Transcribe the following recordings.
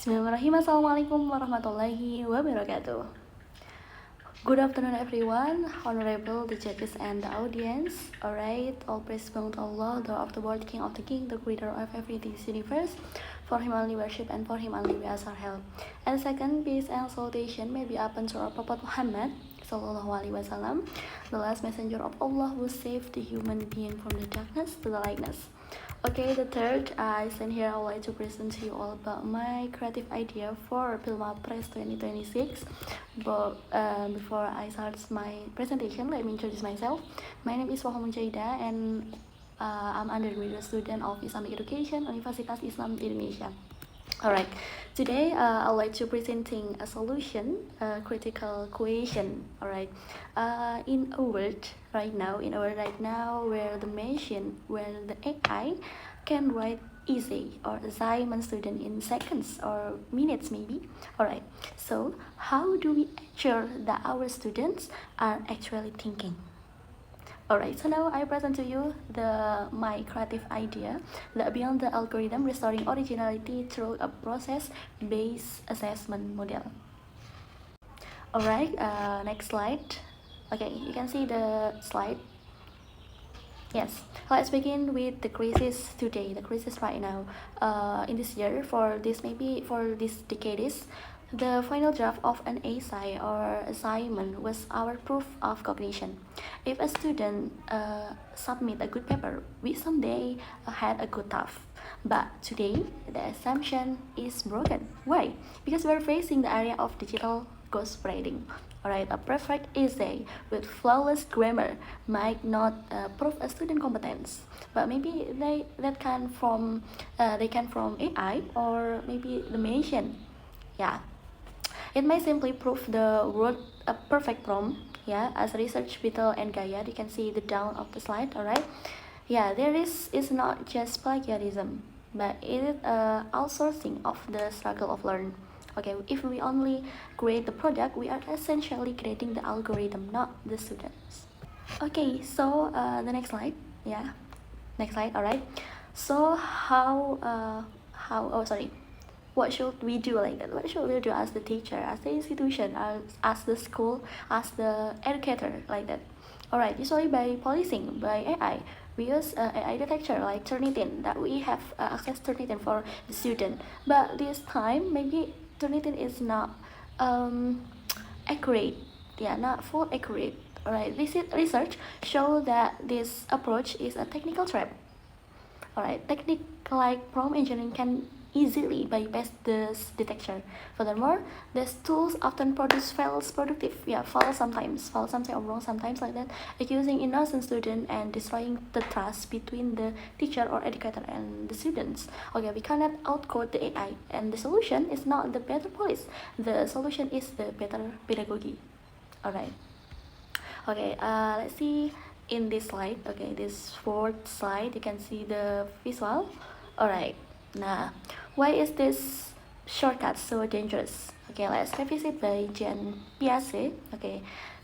Bismillahirrahmanirrahim. Assalamualaikum warahmatullahi wabarakatuh. Good afternoon everyone, honorable the judges and the audience. Alright, all praise belong to Allah, the of the world, King of the King, the creator of everything in this universe. For him only worship and for him only we ask our help. And second, peace and salutation may be upon to our Prophet Muhammad Sallallahu Alaihi Wasallam, the last messenger of Allah who saved the human being from the darkness to the lightness. Okay, the third, I stand here. I would like to present to you all about my creative idea for Pilmapres 2026. But before I start my presentation, let me introduce myself. My name is Waham Munjaida, and I'm undergraduate student of Islamic Education, Universitas Islam Indonesia. Alright, today I would like to presenting a solution, a critical question. Alright, in a world right now, where the AI can write essay or assignment student in seconds or minutes maybe. Alright, so how do we ensure that our students are actually thinking? Alright, so now I present to you my creative idea that beyond the algorithm restoring originality through a process-based assessment model. Alright, next slide. Okay, you can see the slide. Yes, let's begin with the crisis today, the crisis right now. In this year, for this decades, the final draft of an essay or assignment was our proof of cognition. If a student submit a good paper, we someday had a good task. But today, the assumption is broken. Why? Because we're facing the area of digital ghostwriting. Alright, a perfect essay with flawless grammar might not prove a student competence, but maybe they can from AI or maybe the machine. Yeah, it may simply prove the word a perfect prompt. Yeah, as research Beetle and Gaia, you can see the down of the slide. Alright, yeah, there is not just plagiarism, but it is outsourcing of the struggle of learn. Okay, if we only create the product, we are essentially creating the algorithm, not the students. Okay, so the next slide. Yeah, next slide. Alright, so what should we do like that? What should we do as the teacher, as the institution, as the school, as the educator like that? Alright, usually by policing, by AI. We use AI detector like Turnitin, that we have access Turnitin for the student. But this time, maybe Turnitin is not accurate. Yeah, not full accurate. Alright, this research show that this approach is a technical trap. Alright, technique like prompt engineering can easily bypass this detection. Furthermore, these tools often produce false productive, false sometimes or wrong sometimes like that, accusing innocent student and destroying the trust between the teacher or educator and the students. Okay, we cannot outcode the AI, and the solution is not the better police. The solution is the better pedagogy. Alright. Okay, let's see in this slide. Okay, this fourth slide, you can see the visual. Alright, now why is this shortcut so dangerous? Okay, let's revisit by Jean Piaget. Okay,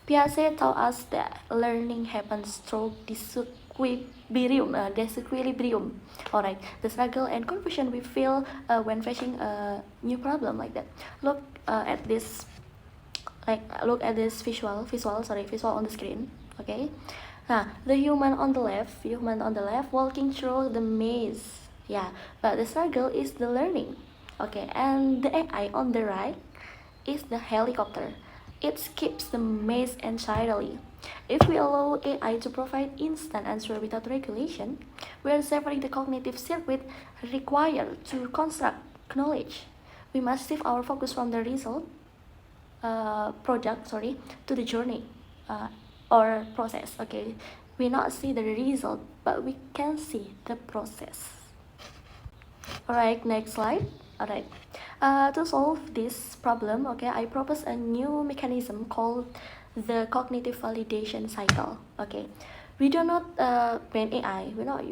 Piaget taught us that learning happens through disequilibrium. Alright, the struggle and confusion we feel when facing a new problem like that. Look at this visual on the screen. Okay, now the human on the left walking through the maze. Yeah, but the struggle is the learning. Okay, and the AI on the right is the helicopter. It skips the maze entirely. If we allow AI to provide instant answer without regulation, we are severing the cognitive circuit required to construct knowledge. We must shift our focus from the result to the journey or process. Okay, we not see the result, but we can see the process. Alright, next slide. Alright, to solve this problem, okay, I propose a new mechanism called the cognitive validation cycle. Okay, we do not ban AI. We not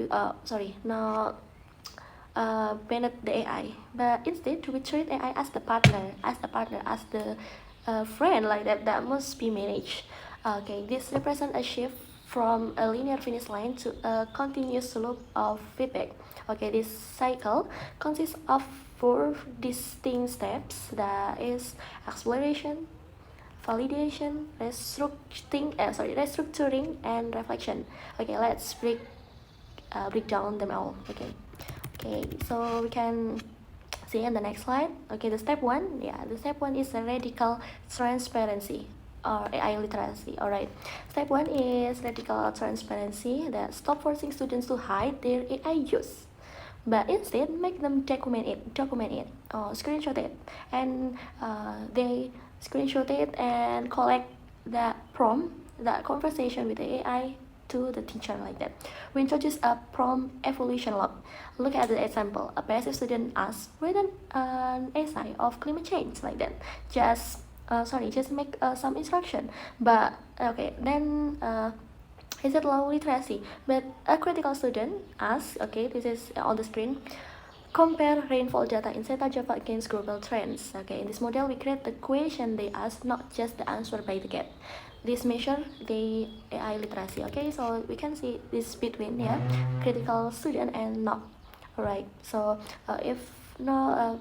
ban the AI, but instead we treat AI as the partner, as the friend like that must be managed. Okay, this represents a shift from a linear finish line to a continuous loop of feedback. Okay, this cycle consists of 4 distinct steps, that is exploration, validation, restructuring, and reflection. Okay, let's break down them all. Okay, so we can see in the next slide. Okay, the step one is a radical transparency or AI literacy. Alright, step one is radical transparency, that stop forcing students to hide their AI use, but instead make them document it, or screenshot it, and they screenshot it and collect that prompt, that conversation with the AI to the teacher, like that. We introduce a prompt evolution log. Look at the example. A passive student asks, write an essay of climate change, like that. Just make some instruction. But okay, then is it low literacy? But a critical student asks, okay, this is on the screen, compare rainfall data in Zeta Java against global trends. Okay, in this model, we create the question they ask, not just the answer by the get. This measure the AI literacy. Okay, so we can see this between critical student and not. Alright, so if no,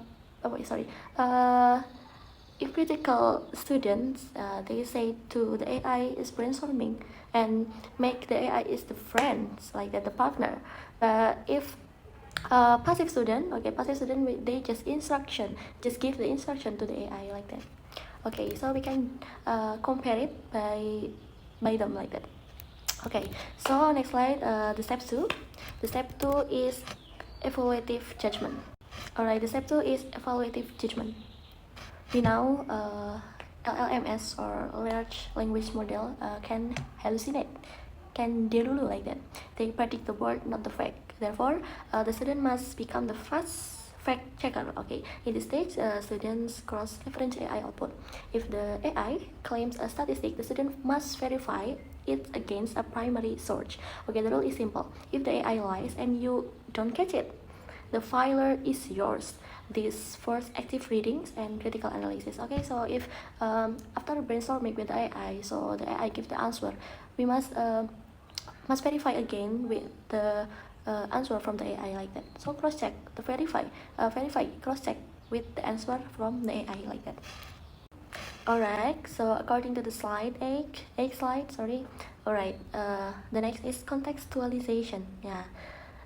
if critical students they say to the AI is brainstorming and make the AI is the friends, like that, the partner. If passive student, they just give the instruction to the AI, like that. Okay, so we can compare it by them, like that. Okay, so next slide, the step two. The step two is evaluative judgment. Alright, the step two is evaluative judgment. We know LLMS or large language model can hallucinate, can delulu, like that. They predict the word, not the fact. Therefore, the student must become the first fact checker. Okay, in this stage, students cross-reference AI output. If the AI claims a statistic, the student must verify it against a primary source. Okay, the rule is simple. If the AI lies and you don't catch it, the filer is yours. This first active readings and critical analysis. Okay, so if after brainstorming with the AI, so the AI gives the answer, we must verify again with the answer from the AI, like that. So cross-check, cross-check with the answer from the AI, like that. Alright, so according to the slide 8 slide, sorry. Alright, the next is contextualization. Yeah,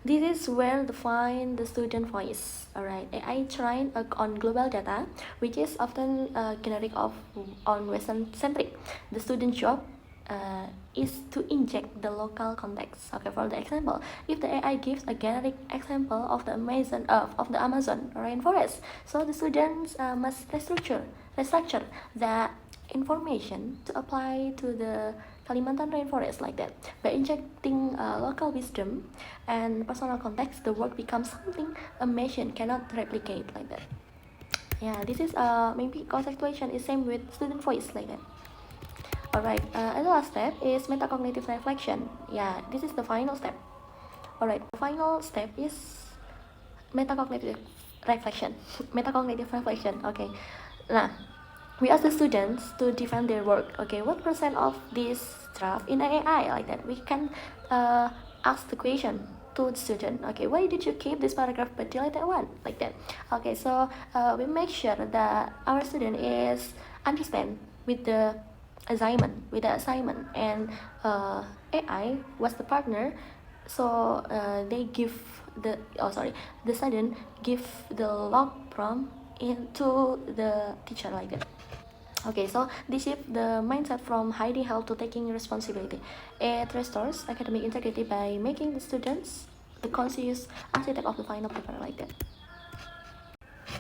this is where define the student voice. Alright, AI trained on global data, which is often generic on Western centric. The student job is to inject the local context. Okay, for the example, if the AI gives a generic example of the Amazon rainforest, so the students must restructure the information to apply to the Kalimantan rainforest, like that. By injecting local wisdom and personal context, the work becomes something a machine cannot replicate, like that. Yeah, this is maybe contextualization is same with student voice, like that. Alright, and the last step is metacognitive reflection. Yeah, this is the final step. Alright, the final step is metacognitive reflection. Metacognitive reflection. Okay, nah, we ask the students to defend their work. Okay, what percent of this draft in AI, like that? We can ask the question to the student. Okay, why did you keep this paragraph but delete that one, like that? Okay, so we make sure that our student is understand with the assignment, and AI was the partner, so they give the student give the log prompt into the teacher, like that. Okay, so this shift the mindset from hiding help to taking responsibility. It restores academic integrity by making the students the conscious architect of the final paper, like that.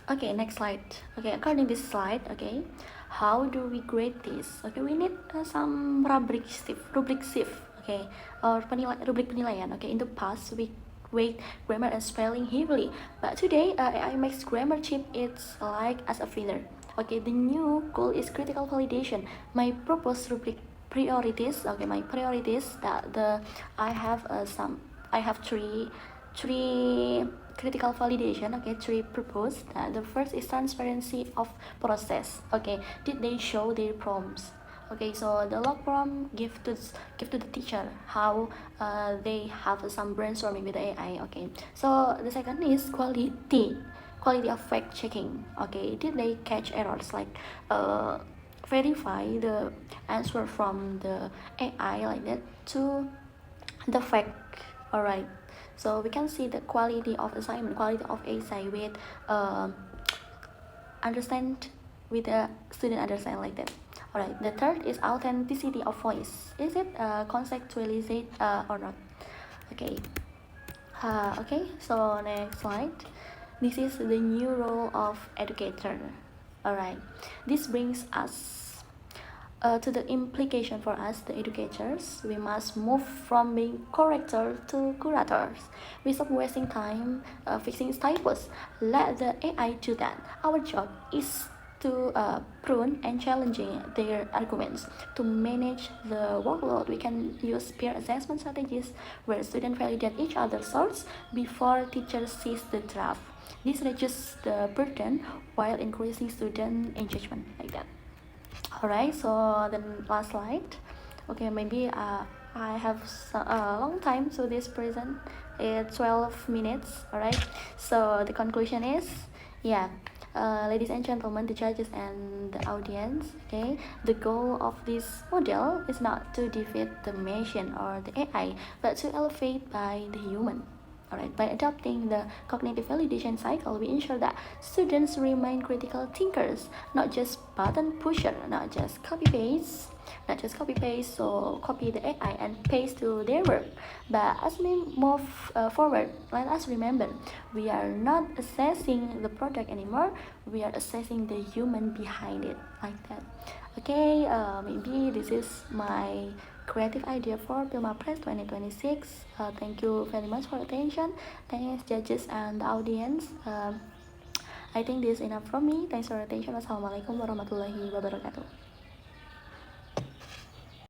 Okay, next slide. Okay, according to this slide, okay, how do we grade this? Okay, we need some rubric shift, okay, or rubric penilaian. Okay, in the past we weight grammar and spelling heavily, but today AI makes grammar cheap. It's like as a filler. Okay, the new goal is critical validation. My proposed rubric priorities. Okay, my priorities that I have three critical validation. Okay, three proposed. The first is transparency of process. Okay, did they show their prompts? Okay, so the log prompt give to the teacher how they have some brainstorming with the AI. Okay, so the second is quality of fact checking. Okay, did they catch errors like verify the answer from the AI like that to the fact. All right, so we can see the quality of assignment, quality of essay with understand with the student understand like that. All right, the third is authenticity of voice. Is it contextualized or not? Okay. Okay, so next slide. This is the new role of educator. Alright, this brings us to the implication for us, the educators. We must move from being correctors to curators. We stop wasting time fixing typos. Let the AI do that. Our job is to prune and challenging their arguments. To manage the workload, we can use peer assessment strategies where students validate each other's thoughts before teachers sees the draft. This reduces the burden while increasing student engagement like that. Alright, so the last slide. Okay, maybe I have a long time, so this present it's 12 minutes. Alright, so the conclusion is, yeah, ladies and gentlemen, the judges and the audience, okay, the goal of this model is not to defeat the machine or the AI, but to elevate by the human. Alright, by adopting the cognitive validation cycle, we ensure that students remain critical thinkers, not just button pusher, not just copy paste, so copy the AI and paste to their work. But as we move forward, let us remember, we are not assessing the product anymore, we are assessing the human behind it, like that. Okay, maybe this is my creative idea for Pilma Press 2026. Thank you very much for attention. Thanks judges and audience. I think this is enough from me. Thanks for attention. Wassalamualaikum warahmatullahi wabarakatuh.